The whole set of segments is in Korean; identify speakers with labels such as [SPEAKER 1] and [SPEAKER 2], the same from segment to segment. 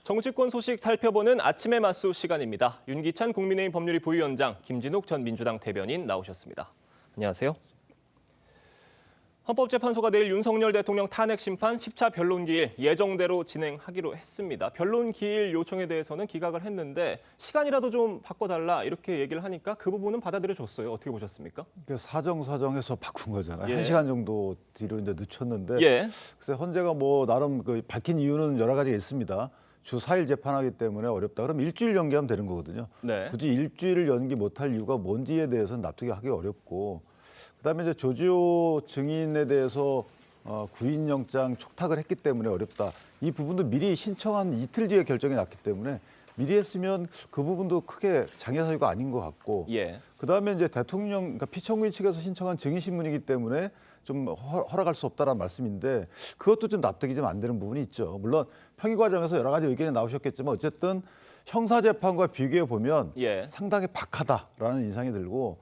[SPEAKER 1] 정치권 소식 살펴보는 아침의 맞수 시간입니다. 윤기찬 국민의힘 법률위 부위원장, 김진욱 전 민주당 대변인 나오셨습니다. 안녕하세요. 헌법재판소가 내일 윤석열 대통령 탄핵 심판 10차 변론기일 예정대로 진행하기로 했습니다. 변론기일 요청에 대해서는 기각을 했는데 시간이라도 좀 바꿔달라 이렇게 얘기를 하니까 그 부분은 받아들여줬어요. 어떻게 보셨습니까?
[SPEAKER 2] 사정사정해서 바꾼 거잖아요.
[SPEAKER 1] 예.
[SPEAKER 2] 1시간 정도 뒤로 이제 늦췄는데
[SPEAKER 1] 예.
[SPEAKER 2] 글쎄 헌재가 뭐 나름 밝힌 이유는 여러 가지가 있습니다. 주 4일 재판하기 때문에 어렵다. 그럼 일주일 연기하면 되는 거거든요.
[SPEAKER 1] 네.
[SPEAKER 2] 굳이 일주일을 연기 못할 이유가 뭔지에 대해서는 납득하기 어렵고, 그다음에 이제 조지호 증인에 대해서 구인영장 촉탁을 했기 때문에 어렵다. 이 부분도 미리 신청한 이틀 뒤에 결정이 났기 때문에 미리 했으면 그 부분도 크게 장애 사유가 아닌 것 같고,
[SPEAKER 1] 예.
[SPEAKER 2] 그다음에 이제 대통령, 그러니까 피청구인 측에서 신청한 증인 신문이기 때문에 좀 허락할 수 없다라는 말씀인데 그것도 좀 납득이 좀 안 되는 부분이 있죠. 물론 평의 과정에서 여러 가지 의견이 나오셨겠지만 어쨌든 형사 재판과 비교해 보면
[SPEAKER 1] 예.
[SPEAKER 2] 상당히 박하다라는 인상이 들고,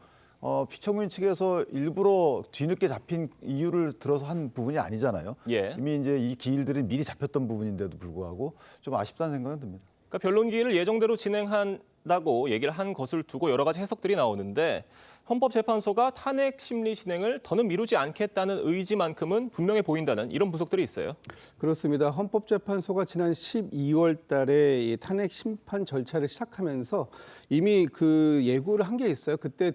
[SPEAKER 2] 피청구인 측에서 일부러 뒤늦게 잡힌 이유를 들어서 한 부분이 아니잖아요.
[SPEAKER 1] 예.
[SPEAKER 2] 이미 이제 이 기일들이 미리 잡혔던 부분인데도 불구하고 좀 아쉽다는 생각은 듭니다.
[SPEAKER 1] 그러니까 변론기일을 예정대로 진행한다고 얘기를 한 것을 두고 여러 가지 해석들이 나오는데 헌법재판소가 탄핵 심리 진행을 더는 미루지 않겠다는 의지만큼은 분명해 보인다는 이런 분석들이 있어요.
[SPEAKER 3] 그렇습니다. 헌법재판소가 지난 12월 달에 이 탄핵 심판 절차를 시작하면서 이미 그 예고를 한 게 있어요. 그때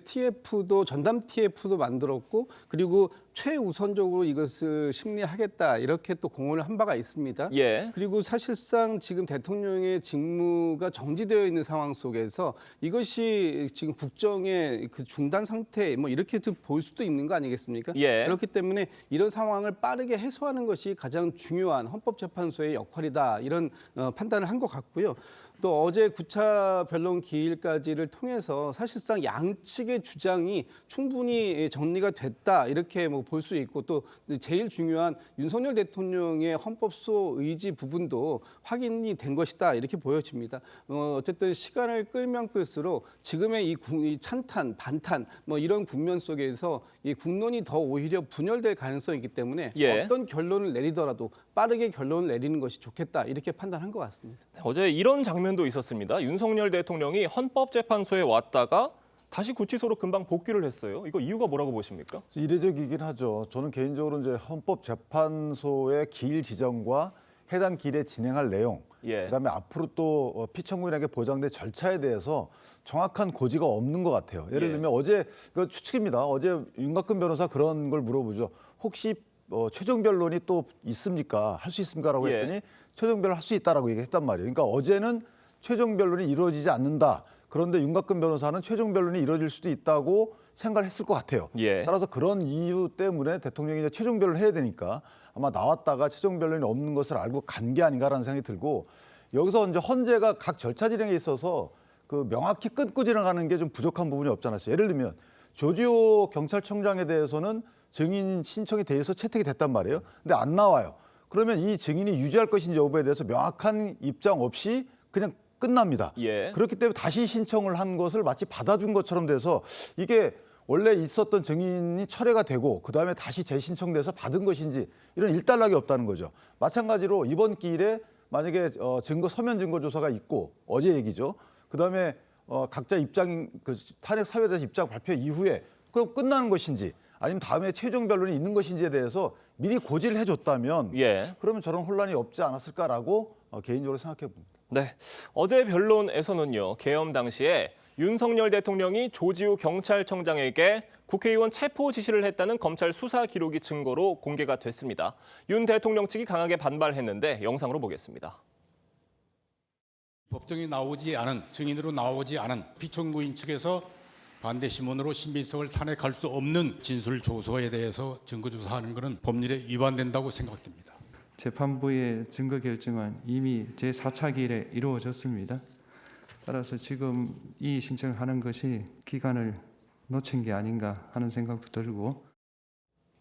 [SPEAKER 3] 전담 TF도 만들었고, 그리고 최우선적으로 이것을 심리하겠다 이렇게 또 공언을 한 바가 있습니다.
[SPEAKER 1] 예.
[SPEAKER 3] 그리고 사실상 지금 대통령의 직무가 정지되어 있는 상황 속에서 이것이 지금 국정의 그 중단 상태 뭐 이렇게 볼 수도 있는 거 아니겠습니까?
[SPEAKER 1] 예.
[SPEAKER 3] 그렇기 때문에 이런 상황을 빠르게 해소하는 것이 가장 중요한 헌법재판소의 역할이다 이런 판단을 한 것 같고요. 또 어제 9차 변론 기일까지를 통해서 사실상 양측의 주장이 충분히 정리가 됐다 이렇게 뭐 볼 수 있고, 또 제일 중요한 윤석열 대통령의 헌법소 의지 부분도 확인이 된 것이다 이렇게 보여집니다. 어쨌든 시간을 끌면 끌수록 지금의 이 찬탄, 반탄 뭐 이런 국면 속에서 이 국론이 더 오히려 분열될 가능성이 있기 때문에
[SPEAKER 1] 예.
[SPEAKER 3] 어떤 결론을 내리더라도 빠르게 결론을 내리는 것이 좋겠다 이렇게 판단한 것 같습니다.
[SPEAKER 1] 어제 이런 장면도 있었습니다. 윤석열 대통령이 헌법재판소에 왔다가 다시 구치소로 금방 복귀를 했어요. 이거 이유가 뭐라고 보십니까?
[SPEAKER 2] 이례적이긴 하죠. 저는 개인적으로 이제 헌법재판소의 기일 지정과 해당 기일에 진행할 내용,
[SPEAKER 1] 예.
[SPEAKER 2] 그다음에 앞으로 또 피청구인에게 보장될 절차에 대해서 정확한 고지가 없는 것 같아요. 예를
[SPEAKER 1] 예.
[SPEAKER 2] 들면 어제 그 추측입니다. 어제 윤곽근 변호사 그런 걸 물어보죠. 혹시 최종 변론이 또 있습니까? 할 수 있습니까라고
[SPEAKER 1] 예.
[SPEAKER 2] 했더니 최종 변론 할 수 있다라고 얘기했단 말이에요. 그러니까 어제는 최종 변론이 이루어지지 않는다. 그런데 윤곽근 변호사는 최종 변론이 이루어질 수도 있다고 생각을 했을 것 같아요.
[SPEAKER 1] 예.
[SPEAKER 2] 따라서 그런 이유 때문에 대통령이 이제 최종 변론을 해야 되니까 아마 나왔다가 최종 변론이 없는 것을 알고 간 게 아닌가라는 생각이 들고, 여기서 이제 헌재가 각 절차 진행에 있어서 그 명확히 끊고 진행하는 게 좀 부족한 부분이 없지 않았어요. 예를 들면 조지호 경찰청장에 대해서는 증인 신청이 돼서 채택이 됐단 말이에요. 근데 안 나와요. 그러면 이 증인이 유지할 것인지 여부에 대해서 명확한 입장 없이 그냥 끝납니다.
[SPEAKER 1] 예.
[SPEAKER 2] 그렇기 때문에 다시 신청을 한 것을 마치 받아준 것처럼 돼서 이게 원래 있었던 증인이 철회가 되고 그다음에 다시 재신청돼서 받은 것인지 이런 일단락이 없다는 거죠. 마찬가지로 이번 기일에 만약에 서면 증거 조사가 있고, 어제 얘기죠. 그다음에 각자 탄핵 사유에 대해서 입장 발표 이후에 그럼 끝나는 것인지 아니면 다음에 최종 변론이 있는 것인지에 대해서 미리 고지를 해줬다면
[SPEAKER 1] 예.
[SPEAKER 2] 그러면 저런 혼란이 없지 않았을까라고 개인적으로 생각해 봅니다.
[SPEAKER 1] 네. 어제 변론에서는요, 계엄 당시에 윤석열 대통령이 조지호 경찰청장에게 국회의원 체포 지시를 했다는 검찰 수사 기록이 증거로 공개가 됐습니다. 윤 대통령 측이 강하게 반발했는데 영상으로 보겠습니다.
[SPEAKER 4] 법정에 나오지 않은, 증인으로 나오지 않은 피청구인 측에서 반대 신문으로 신빙성을 탄핵할 수 없는 진술 조서에 대해서 증거 조사하는 것은 법률에 위반된다고 생각됩니다.
[SPEAKER 5] 재판부의 증거 결정은 이미 제4차 기일에 이루어졌습니다. 따라서 지금 이 신청을 하는 것이 기간을 놓친 게 아닌가 하는 생각도 들고,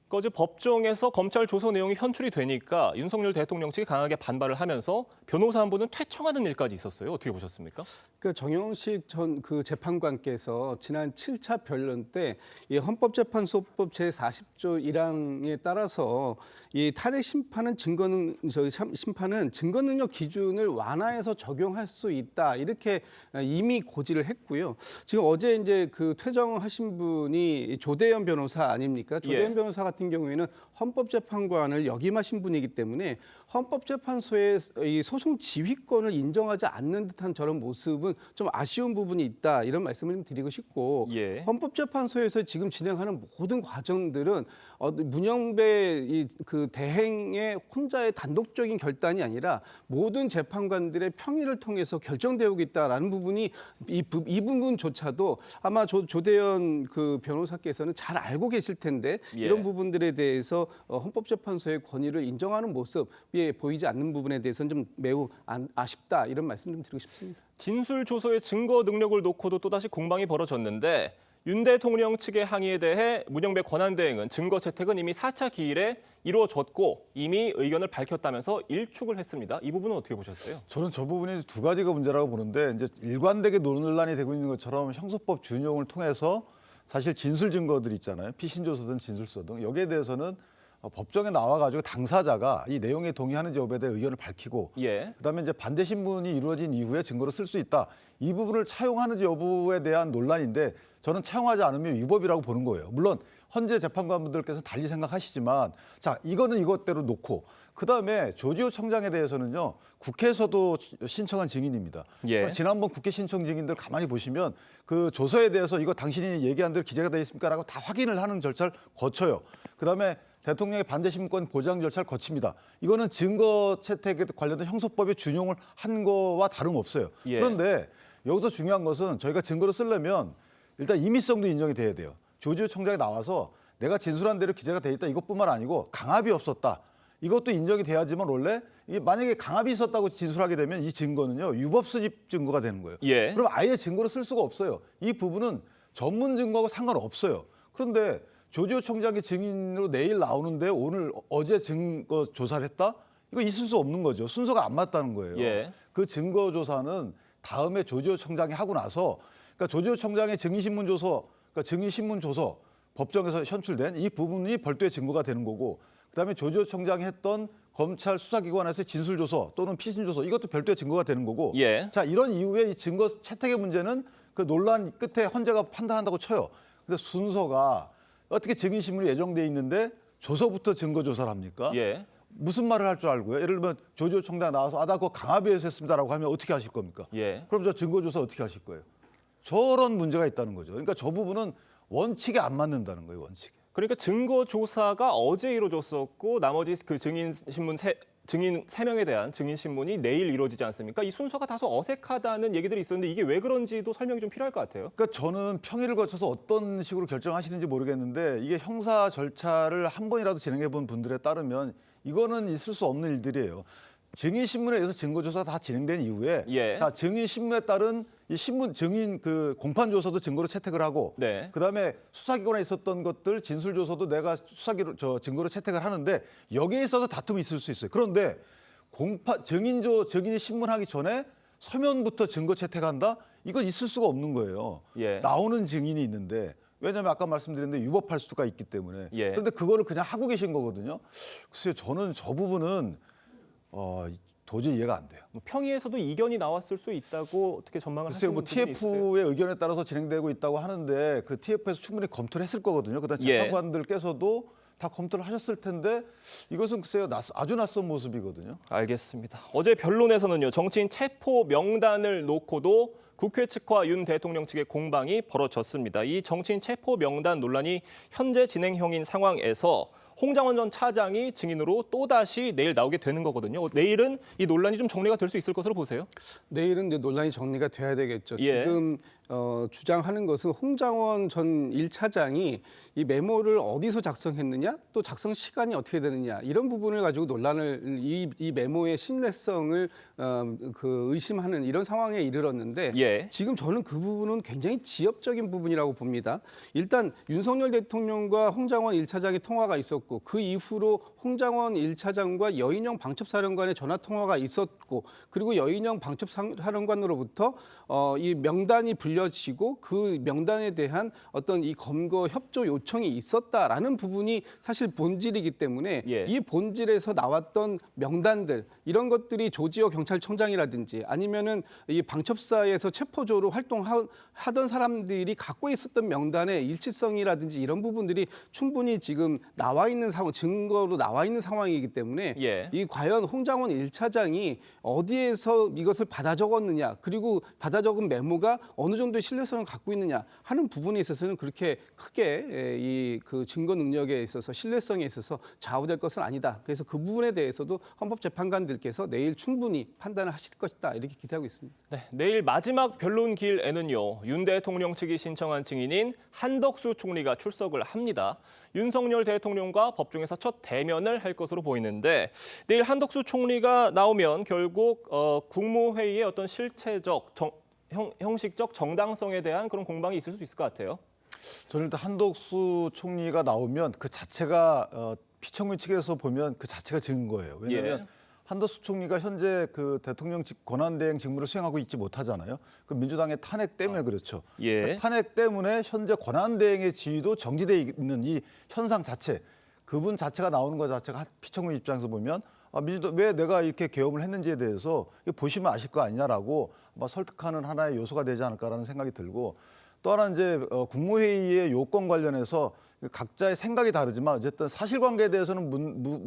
[SPEAKER 1] 어제 법정에서 검찰 조서 내용이 현출이 되니까 윤석열 대통령 측이 강하게 반발을 하면서 변호사 한 분은 퇴청하는 일까지 있었어요. 어떻게 보셨습니까?
[SPEAKER 3] 그 정영식 전 그 재판관께서 지난 7차 변론 때 이 헌법재판소법 제40조 1항에 따라서 이 탄핵 심판은 심판은 증거 능력 기준을 완화해서 적용할 수 있다 이렇게 이미 고지를 했고요. 지금 어제 이제 그 퇴정하신 분이 조대현 변호사 아닙니까? 조대현
[SPEAKER 1] 예.
[SPEAKER 3] 변호사 같은 경우에는 헌법재판관을 역임하신 분이기 때문에 헌법재판소의 이 소송 지휘권을 인정하지 않는 듯한 저런 모습은 좀 아쉬운 부분이 있다 이런 말씀을 좀 드리고 싶고
[SPEAKER 1] 예.
[SPEAKER 3] 헌법재판소에서 지금 진행하는 모든 과정들은 문영배 그 대행의 혼자의 단독적인 결단이 아니라 모든 재판관들의 평의를 통해서 결정되고 있다라는 부분이 이 부분조차도 아마 조대현 그 변호사께서는 잘 알고 계실 텐데
[SPEAKER 1] 예.
[SPEAKER 3] 이런 부분들에 대해서 헌법재판소의 권위를 인정하는 모습이 보이지 않는 부분에 대해서는 좀 매우 아쉽다 이런 말씀 좀 드리고 싶습니다.
[SPEAKER 1] 진술 조서의 증거 능력을 놓고도 또다시 공방이 벌어졌는데 윤 대통령 측의 항의에 대해 문영배 권한대행은 증거 채택은 이미 4차 기일에 이루어졌고 이미 의견을 밝혔다면서 일축을 했습니다. 이 부분은 어떻게 보셨어요?
[SPEAKER 2] 저는 저 부분이 두 가지가 문제라고 보는데 이제 일관되게 논란이 되고 있는 것처럼 형소법 준용을 통해서 사실 진술 증거들 있잖아요. 피신조서든 진술서 등 여기에 대해서는 법정에 나와가지고 당사자가 이 내용에 동의하는지 여부에 대해 의견을 밝히고
[SPEAKER 1] 예.
[SPEAKER 2] 그다음에 이제 반대 신문이 이루어진 이후에 증거로 쓸 수 있다. 이 부분을 차용하는지 여부에 대한 논란인데 저는 차용하지 않으면 위법이라고 보는 거예요. 물론 헌재 재판관분들께서 달리 생각하시지만 자 이거는 이것대로 놓고 그다음에 조지호 청장에 대해서는요. 국회에서도 신청한 증인입니다.
[SPEAKER 1] 예.
[SPEAKER 2] 지난번 국회 신청 증인들 가만히 보시면 그 조서에 대해서 이거 당신이 얘기한 대로 기재가 되어 있습니까라고 다 확인을 하는 절차를 거쳐요. 그다음에 대통령의 반대 신문권 보장 절차를 거칩니다. 이거는 증거 채택에 관련된 형소법에 준용을 한 거와 다름없어요.
[SPEAKER 1] 예.
[SPEAKER 2] 그런데 여기서 중요한 것은 저희가 증거를 쓰려면 일단 임의성도 인정이 돼야 돼요. 조지호 청장이 나와서 내가 진술한 대로 기재가 돼 있다 이것뿐만 아니고 강압이 없었다. 이것도 인정이 돼야지만 원래 이게 만약에 강압이 있었다고 진술하게 되면 이 증거는요 유법 수집 증거가 되는 거예요.
[SPEAKER 1] 예.
[SPEAKER 2] 그럼 아예 증거를 쓸 수가 없어요. 이 부분은 전문 증거하고 상관없어요. 그런데 조지호 청장이 증인으로 내일 나오는데 오늘 어제 증거 조사를 했다? 이거 있을 수 없는 거죠. 순서가 안 맞다는 거예요.
[SPEAKER 1] 예.
[SPEAKER 2] 그 증거 조사는 다음에 조지호 청장이 하고 나서 그러니까 조지호 청장의 증인신문 조서, 그러니까 증인신문 조서 법정에서 현출된 이 부분이 별도의 증거가 되는 거고 그다음에 조지호 청장이 했던 검찰 수사기관에서의 진술조서 또는 피신조서 이것도 별도의 증거가 되는 거고
[SPEAKER 1] 예.
[SPEAKER 2] 자 이런 이후에 이 증거 채택의 문제는 그 논란 끝에 헌재가 판단한다고 쳐요. 근데 순서가 어떻게 증인신문이 예정돼 있는데 조서부터 증거조사를 합니까?
[SPEAKER 1] 예.
[SPEAKER 2] 무슨 말을 할 줄 알고요? 예를 들면 조지호 청장 나와서 나 그거 강압에 의해서 했습니다라고 하면 어떻게 하실 겁니까?
[SPEAKER 1] 예.
[SPEAKER 2] 그럼 저 증거조사 어떻게 하실 거예요? 저런 문제가 있다는 거죠. 그러니까 저 부분은 원칙에 안 맞는다는 거예요, 원칙에.
[SPEAKER 1] 그러니까 증거 조사가 어제 이루어졌었고 나머지 그 증인 3명에 대한 증인 신문이 내일 이루어지지 않습니까? 이 순서가 다소 어색하다는 얘기들이 있었는데 이게 왜 그런지도 설명이 좀 필요할 것 같아요.
[SPEAKER 2] 그러니까 저는 평의를 거쳐서 어떤 식으로 결정하시는지 모르겠는데 이게 형사 절차를 한 번이라도 진행해 본 분들에 따르면 이거는 있을 수 없는 일들이에요. 증인 신문에 의해서 증거 조사가 다 진행된 이후에
[SPEAKER 1] 예.
[SPEAKER 2] 자 증인 신문에 따른 이 신문 증인 그 공판 조서도 증거로 채택을 하고
[SPEAKER 1] 네.
[SPEAKER 2] 그다음에 수사기관에 있었던 것들 진술 조서도 내가 증거로 채택을 하는데 여기에 있어서 다툼이 있을 수 있어요. 그런데 증인이 신문하기 전에 서면부터 증거 채택한다? 이건 있을 수가 없는 거예요.
[SPEAKER 1] 예.
[SPEAKER 2] 나오는 증인이 있는데 왜냐하면 아까 말씀드렸는데 유법할 수가 있기 때문에.
[SPEAKER 1] 예.
[SPEAKER 2] 그런데 그거를 그냥 하고 계신 거거든요. 글쎄요, 저는 저 부분은 도저히 이해가 안 돼요.
[SPEAKER 1] 뭐 평의에서도 이견이 나왔을 수 있다고 어떻게 전망을
[SPEAKER 2] 글쎄요,
[SPEAKER 1] 하시는
[SPEAKER 2] 뭐
[SPEAKER 1] 분이 있어요?
[SPEAKER 2] TF의 의견에 따라서 진행되고 있다고 하는데 그 TF에서 충분히 검토를 했을 거거든요. 그다음
[SPEAKER 1] 예.
[SPEAKER 2] 재판관들께서도 다 검토를 하셨을 텐데 이것은 글쎄요, 아주 낯선 모습이거든요.
[SPEAKER 1] 알겠습니다. 어제 변론에서는요. 정치인 체포 명단을 놓고도 국회 측과 윤 대통령 측의 공방이 벌어졌습니다. 이 정치인 체포 명단 논란이 현재 진행형인 상황에서 홍장원 전 차장이 증인으로 또다시 내일 나오게 되는 거거든요. 내일은 이 논란이 좀 정리가 될 수 있을 것으로 보세요?
[SPEAKER 3] 내일은 이제 논란이 정리가 돼야 되겠죠.
[SPEAKER 1] 예.
[SPEAKER 3] 지금 주장하는 것은 홍장원 전 1차장이 이 메모를 어디서 작성했느냐, 또 작성 시간이 어떻게 되느냐 이런 부분을 가지고 논란을 이 메모의 신뢰성을 의심하는 이런 상황에 이르렀는데
[SPEAKER 1] 예.
[SPEAKER 3] 지금 저는 그 부분은 굉장히 지엽적인 부분이라고 봅니다. 일단 윤석열 대통령과 홍장원 1차장의 통화가 있었고 그 이후로 홍장원 1차장과 여인영 방첩사령관의 전화 통화가 있었고 그리고 여인영 방첩사령관으로부터 이 명단이 불려지고 그 명단에 대한 어떤 이 검거 협조 요청이 있었다라는 부분이 사실 본질이기 때문에
[SPEAKER 1] 예.
[SPEAKER 3] 이 본질에서 나왔던 명단들 이런 것들이 조지호 경찰청장이라든지 아니면은 이 방첩사에서 체포조로 활동하던 사람들이 갖고 있었던 명단의 일치성이라든지 이런 부분들이 충분히 지금 나와 있는 상황, 증거로 나와 있는 상황이기 때문에
[SPEAKER 1] 예.
[SPEAKER 3] 이 과연 홍장원 1차장이 어디에서 이것을 받아 적었느냐 그리고 받아 적은 메모가 어느 정도의 신뢰성을 갖고 있느냐 하는 부분에 있어서는 그렇게 크게 이 그 증거 능력에 있어서 신뢰성에 있어서 좌우될 것은 아니다. 그래서 그 부분에 대해서도 헌법재판관들께서 내일 충분히 판단을 하실 것이다. 이렇게 기대하고 있습니다.
[SPEAKER 1] 네, 내일 마지막 변론 기일에는요. 윤 대통령 측이 신청한 증인인 한덕수 총리가 출석을 합니다. 윤석열 대통령과 법정에서 첫 대면을 할 것으로 보이는데 내일 한덕수 총리가 나오면 결국 국무회의의 어떤 실체적, 형식적 정당성에 대한 그런 공방이 있을 수 있을 것 같아요.
[SPEAKER 2] 저는 일단 한덕수 총리가 나오면 그 자체가 피청구 측에서 보면 그 자체가 증거예요. 왜냐하면
[SPEAKER 1] 예.
[SPEAKER 2] 한덕수 총리가 현재 그 대통령 권한대행 직무를 수행하고 있지 못하잖아요. 그 민주당의 탄핵 때문에 그렇죠.
[SPEAKER 1] 예.
[SPEAKER 2] 그러니까 탄핵 때문에 현재 권한대행의 지위도 정지돼 있는 이 현상 자체, 그분 자체가 나오는 것 자체가 피청구 입장에서 보면 민주당 왜 내가 이렇게 계엄을 했는지에 대해서 보시면 아실 거 아니냐라고 설득하는 하나의 요소가 되지 않을까라는 생각이 들고. 또 하나 이제 국무회의의 요건 관련해서 각자의 생각이 다르지만 어쨌든 사실관계에 대해서는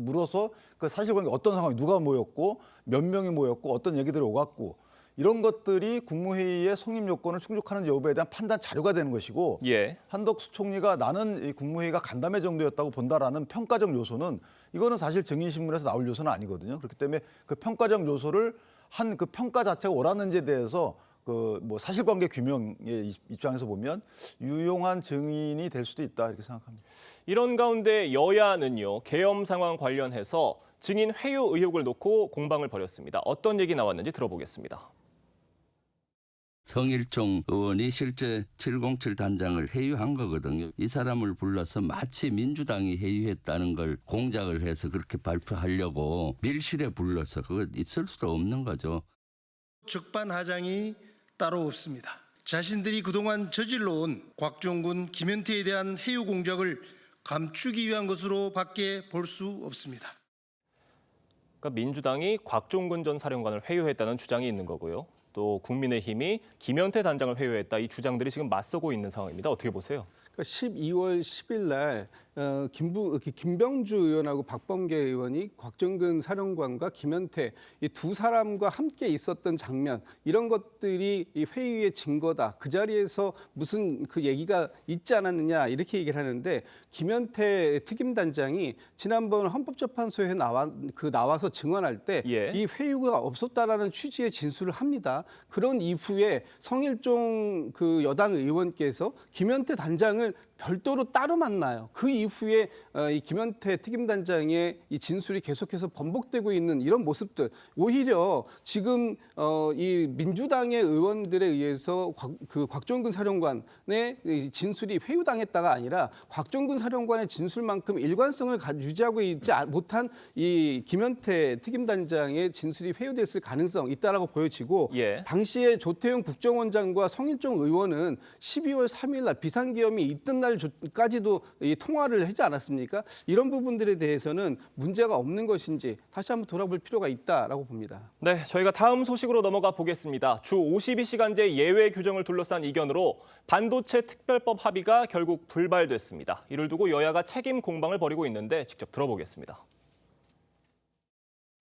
[SPEAKER 2] 물어서 그 사실관계 어떤 상황이 누가 모였고 몇 명이 모였고 어떤 얘기들이 오갔고 이런 것들이 국무회의의 성립 요건을 충족하는지 여부에 대한 판단 자료가 되는 것이고
[SPEAKER 1] 예.
[SPEAKER 2] 한덕수 총리가 나는 이 국무회의가 간담회 정도였다고 본다라는 평가적 요소는 이거는 사실 증인신문에서 나올 요소는 아니거든요. 그렇기 때문에 그 평가적 요소를 한 그 평가 자체가 옳았는지에 대해서 사실관계 규명의 입장에서 보면 유용한 증인이 될 수도 있다 이렇게 생각합니다.
[SPEAKER 1] 이런 가운데 여야는요. 계엄 상황 관련해서 증인 회유 의혹을 놓고 공방을 벌였습니다. 어떤 얘기 나왔는지 들어보겠습니다.
[SPEAKER 6] 성일종 의원이 실제 707 단장을 회유한 거거든요. 이 사람을 불러서 마치 민주당이 회유했다는 걸 공작을 해서 그렇게 발표하려고 밀실에 불러서 그거 있을 수도 없는 거죠.
[SPEAKER 7] 적반하장이 따로 없습니다. 자신들이 그동안 저질러온 곽종군, 김현태에 대한 해유 공작을 감추기 위한 것으로 밖에 볼 수 없습니다.
[SPEAKER 1] 그러니까 민주당이 곽종근 전 사령관을 회유했다는 주장이 있는 거고요. 또 국민의힘이 김현태 단장을 회유했다. 이 주장들이 지금 맞서고 있는 상황입니다. 어떻게 보세요?
[SPEAKER 3] 12월 10일 날 김병주 의원하고 박범계 의원이 곽정근 사령관과 김현태 이 두 사람과 함께 있었던 장면 이런 것들이 이 회의의 증거다. 그 자리에서 무슨 그 얘기가 있지 않았느냐 이렇게 얘기를 하는데 김현태 특임단장이 지난번 헌법재판소에 나와서 증언할 때 이
[SPEAKER 1] 예.
[SPEAKER 3] 회유가 없었다라는 취지의 진술을 합니다. 그런 이후에 성일종 그 여당 의원께서 김현태 단장을 별도로 따로 만나요. 그 이후에 이 김현태 특임단장의 이 진술이 계속해서 번복되고 있는 이런 모습들 오히려 지금 이 민주당의 의원들에 의해서 그 곽종근 사령관의 진술이 회유당했다가 아니라 곽종근 사령관의 진술만큼 일관성을 유지하고 있지 못한 이 김현태 특임단장의 진술이 회유됐을 가능성이 있다라고 보여지고
[SPEAKER 1] 예.
[SPEAKER 3] 당시에 조태용 국정원장과 성일종 의원은 12월 3일 날 비상계엄이 있던 날까지도 이 통화를 하지 않았습니까? 이런 부분들에 대해서는 문제가 없는 것인지 다시 한번 돌아볼 필요가 있다라고 봅니다.
[SPEAKER 1] 네, 저희가 다음 소식으로 넘어가 보겠습니다. 주 52시간제 예외 규정을 둘러싼 이견으로 반도체 특별법 합의가 결국 불발됐습니다. 이를 두고 여야가 책임 공방을 벌이고 있는데 직접 들어보겠습니다.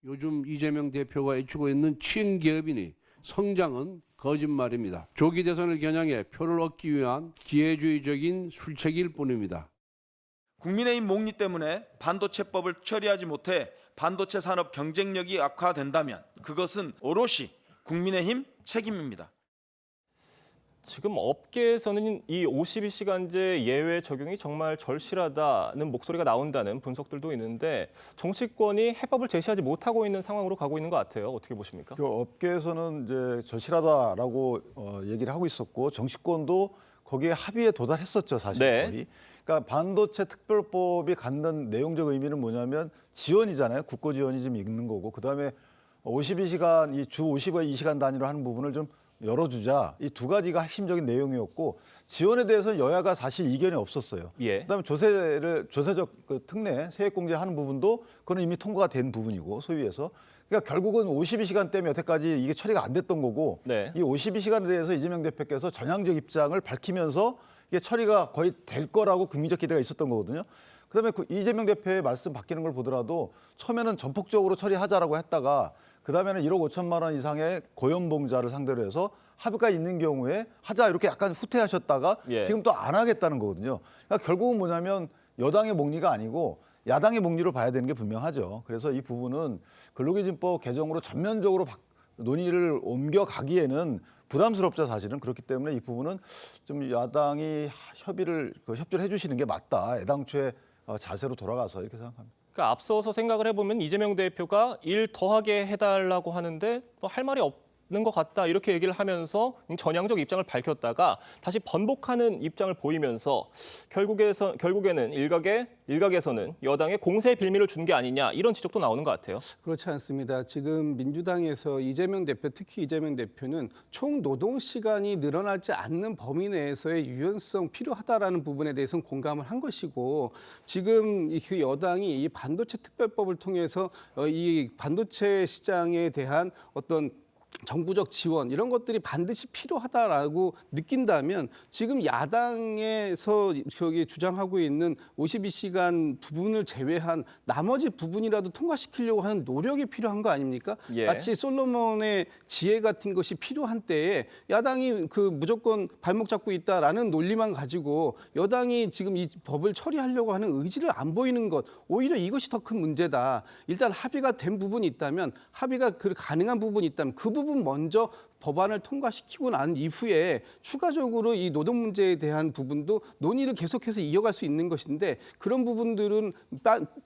[SPEAKER 8] 요즘 이재명 대표가 애추고 있는 친기업인이 성장은 거짓말입니다. 조기 대선을 겨냥해 표를 얻기 위한 기회주의적인 술책일 뿐입니다.
[SPEAKER 9] 국민의힘 목리 때문에 반도체법을 처리하지 못해 반도체 산업 경쟁력이 악화된다면 그것은 오롯이 국민의힘 책임입니다.
[SPEAKER 1] 지금 업계에서는 이 52시간제 예외 적용이 정말 절실하다는 목소리가 나온다는 분석들도 있는데 정치권이 해법을 제시하지 못하고 있는 상황으로 가고 있는 것 같아요. 어떻게 보십니까?
[SPEAKER 2] 그 업계에서는 이제 절실하다라고 얘기를 하고 있었고 정치권도 거기에 합의에 도달했었죠, 사실
[SPEAKER 1] 네.
[SPEAKER 2] 거의. 그러니까 반도체 특별법이 갖는 내용적 의미는 뭐냐면 지원이잖아요. 국고 지원이 좀 있는 거고 그다음에 52시간 이 주 52시간 단위로 하는 부분을 좀 열어주자. 이 두 가지가 핵심적인 내용이었고 지원에 대해서는 여야가 사실 이견이 없었어요.
[SPEAKER 1] 예.
[SPEAKER 2] 그다음에 조세적 그 특례 세액공제하는 부분도 그건 이미 통과가 된 부분이고 소위에서 그러니까 결국은 52시간 때문에 여태까지 이게 처리가 안 됐던 거고
[SPEAKER 1] 네.
[SPEAKER 2] 이 52시간에 대해서 이재명 대표께서 전향적 입장을 밝히면서 이게 처리가 거의 될 거라고 국민적 기대가 있었던 거거든요. 그다음에 그 이재명 대표의 말씀 바뀌는 걸 보더라도 처음에는 전폭적으로 처리하자라고 했다가 그다음에는 1억 5천만 원 이상의 고연봉자를 상대로 해서 합의가 있는 경우에 하자 이렇게 약간 후퇴하셨다가
[SPEAKER 1] 예.
[SPEAKER 2] 지금 또 안 하겠다는 거거든요. 그러니까 결국은 뭐냐면 여당의 목리가 아니고 야당의 목리로 봐야 되는 게 분명하죠. 그래서 이 부분은 근로기준법 개정으로 전면적으로 논의를 옮겨가기에는 부담스럽죠, 사실은. 그렇기 때문에 이 부분은 좀 야당이 협의를 해주시는 게 맞다. 애당초의 자세로 돌아가서 이렇게 생각합니다.
[SPEAKER 1] 그러니까 앞서서 생각을 해보면 이재명 대표가 일 더하게 해달라고 하는데 뭐 할 말이 없는 것 같다 이렇게 얘기를 하면서 전향적 입장을 밝혔다가 다시 번복하는 입장을 보이면서 결국에는 일각에서는 여당에 공세 빌미를 준 게 아니냐 이런 지적도 나오는 것 같아요.
[SPEAKER 3] 그렇지 않습니다. 지금 민주당에서 이재명 대표, 특히 이재명 대표는 총 노동 시간이 늘어나지 않는 범위 내에서의 유연성 필요하다라는 부분에 대해서는 공감을 한 것이고 지금 그 여당이 이 반도체 특별법을 통해서 이 반도체 시장에 대한 어떤 정부적 지원 이런 것들이 반드시 필요하다라고 느낀다면 지금 야당에서 저기 주장하고 있는 52시간 부분을 제외한 나머지 부분이라도 통과시키려고 하는 노력이 필요한 거 아닙니까?
[SPEAKER 1] 예.
[SPEAKER 3] 마치 솔로몬의 지혜 같은 것이 필요한 때에 야당이 그 무조건 발목 잡고 있다라는 논리만 가지고 여당이 지금 이 법을 처리하려고 하는 의지를 안 보이는 것 오히려 이것이 더 큰 문제다. 일단 합의가 된 부분이 있다면 합의가 가능한 부분이 있다면 그 부분 먼저 법안을 통과시키고 난 이후에 추가적으로 이 노동 문제에 대한 부분도 논의를 계속해서 이어갈 수 있는 것인데 그런 부분들은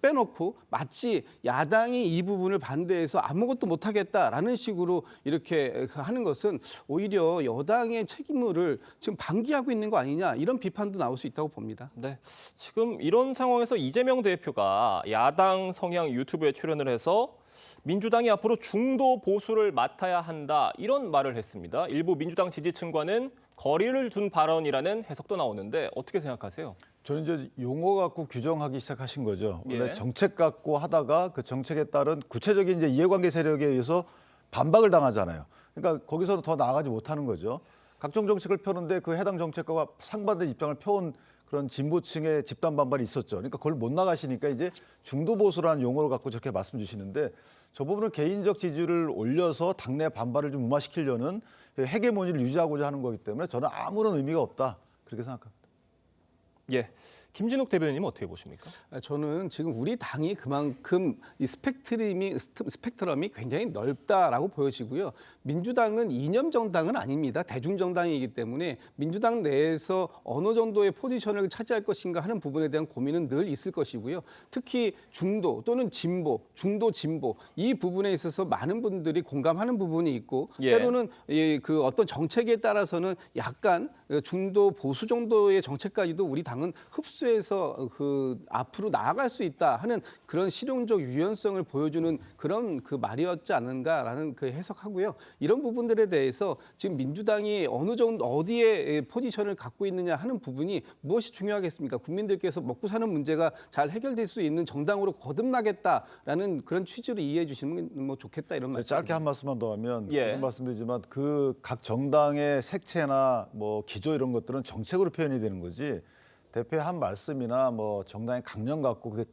[SPEAKER 3] 빼놓고 마치 야당이 이 부분을 반대해서 아무것도 못하겠다라는 식으로 이렇게 하는 것은 오히려 여당의 책임을 지금 방기하고 있는 거 아니냐 이런 비판도 나올 수 있다고 봅니다.
[SPEAKER 1] 네, 지금 이런 상황에서 이재명 대표가 야당 성향 유튜브에 출연을 해서 민주당이 앞으로 중도 보수를 맡아야 한다 이런 말을 했습니다. 일부 민주당 지지층과는 거리를 둔 발언이라는 해석도 나오는데 어떻게 생각하세요?
[SPEAKER 2] 저는 이제 용어 갖고 규정하기 시작하신 거죠. 원래
[SPEAKER 1] 예.
[SPEAKER 2] 정책 갖고 하다가 그 정책에 따른 구체적인 이제 이해관계 세력에 의해서 반박을 당하잖아요. 그러니까 거기서 더 나아가지 못하는 거죠. 각종 정책을 펴는데 그 해당 정책과 상반된 입장을 펴온 그런 진보층의 집단 반발이 있었죠. 그러니까 그걸 못 나가시니까 이제 중도 보수라는 용어를 갖고 저렇게 말씀 주시는데 저 부분은 개인적 지지를 올려서 당내 반발을 좀 무마시키려는 헤게모니를 유지하고자 하는 거기 때문에 저는 아무런 의미가 없다. 그렇게 생각합니다.
[SPEAKER 1] 예, 김진욱 대변인님 어떻게 보십니까?
[SPEAKER 3] 저는 지금 우리 당이 그만큼 이 스펙트럼이 굉장히 넓다라고 보여지고요. 민주당은 이념 정당은 아닙니다. 대중 정당이기 때문에 민주당 내에서 어느 정도의 포지션을 차지할 것인가 하는 부분에 대한 고민은 늘 있을 것이고요. 특히 중도 또는 진보, 중도 진보 이 부분에 있어서 많은 분들이 공감하는 부분이 있고
[SPEAKER 1] 예.
[SPEAKER 3] 때로는 그 어떤 정책에 따라서는 약간 중도 보수 정도의 정책까지도 우리 당은 흡수해서 그 앞으로 나아갈 수 있다 하는 그런 실용적 유연성을 보여주는 그런 그 말이었지 않은가라는 그 해석하고요. 이런 부분들에 대해서 지금 민주당이 어느 정도 어디에 포지션을 갖고 있느냐 하는 부분이 무엇이 중요하겠습니까? 국민들께서 먹고 사는 문제가 잘 해결될 수 있는 정당으로 거듭나겠다라는 그런 취지로 이해해 주시면 뭐 좋겠다 이런 말씀.
[SPEAKER 2] 짧게 한 말씀만 더 하면
[SPEAKER 1] 예.
[SPEAKER 2] 그런 말씀드리지만 그 각 정당의 색채나 뭐 기조 이런 것들은 정책으로 표현이 되는 거지 대표의 한 말씀이나 뭐 정당의 강령 갖고 그게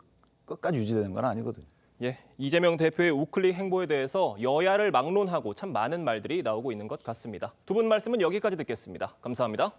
[SPEAKER 2] 끝까지 유지되는 건 아니거든요.
[SPEAKER 1] 예, 이재명 대표의 우클릭 행보에 대해서 여야를 막론하고 참 많은 말들이 나오고 있는 것 같습니다. 두 분 말씀은 여기까지 듣겠습니다. 감사합니다.